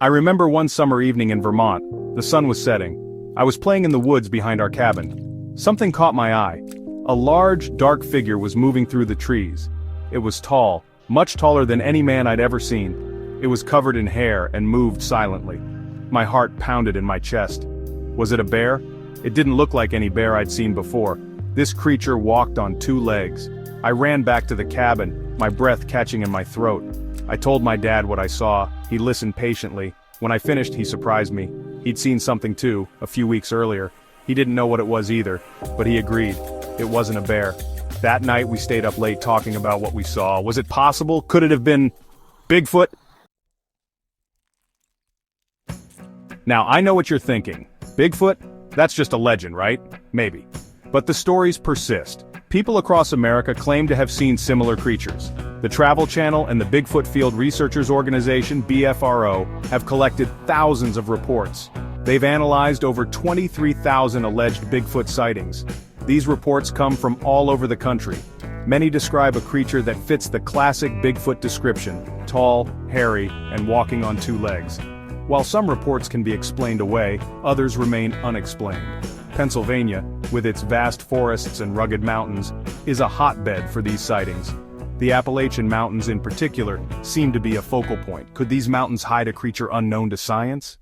I remember one summer evening in Vermont. The sun was setting. I was playing in the woods behind our cabin. Something caught my eye. A large, dark figure was moving through the trees. It was tall, much taller than any man I'd ever seen. It was covered in hair and moved silently. My heart pounded in my chest. Was it a bear? It didn't look like any bear I'd seen before. This creature walked on two legs. I ran back to the cabin, my breath catching in my throat. I told my dad what I saw. He listened patiently. When I finished, he surprised me. He'd seen something too, a few weeks earlier. He didn't know what it was either, but he agreed. It wasn't a bear. That night we stayed up late talking about what we saw. Was it possible? Could it have been Bigfoot? Now I know what you're thinking. Bigfoot? That's just a legend, right? Maybe. But the stories persist. People across America claim to have seen similar creatures. The Travel Channel and the Bigfoot Field Researchers Organization, BFRO, have collected thousands of reports. They've analyzed over 23,000 alleged Bigfoot sightings. These reports come from all over the country. Many describe a creature that fits the classic Bigfoot description: tall, hairy, and walking on two legs. While some reports can be explained away, others remain unexplained. Pennsylvania, with its vast forests and rugged mountains, is a hotbed for these sightings. The Appalachian Mountains in particular seem to be a focal point. Could these mountains hide a creature unknown to science?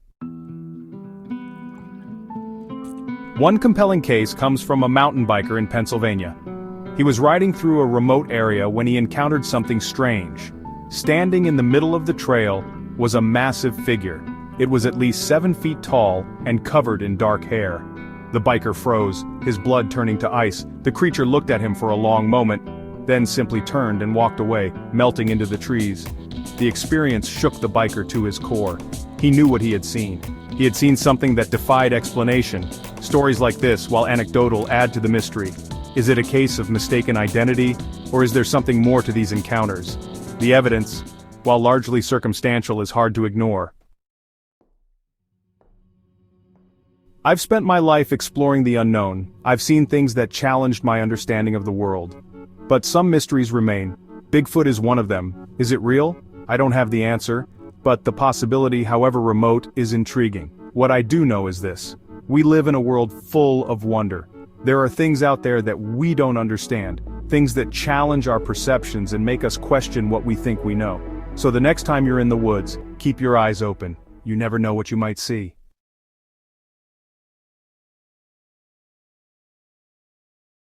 One compelling case comes from a mountain biker in Pennsylvania. He was riding through a remote area when he encountered something strange. Standing in the middle of the trail was a massive figure. It was at least 7 feet tall and covered in dark hair. The biker froze, his blood turning to ice. The creature looked at him for a long moment, then simply turned and walked away, melting into the trees. The experience shook the biker to his core. He knew what he had seen. He had seen something that defied explanation. Stories like this, while anecdotal, add to the mystery. Is it a case of mistaken identity, or is there something more to these encounters? The evidence, while largely circumstantial, is hard to ignore. I've spent my life exploring the unknown. I've seen things that challenged my understanding of the world. But some mysteries remain. Bigfoot is one of them. Is it real? I don't have the answer, but the possibility, however remote, is intriguing. What I do know is this: we live in a world full of wonder. There are things out there that we don't understand, things that challenge our perceptions and make us question what we think we know. So the next time you're in the woods, keep your eyes open. You never know what you might see.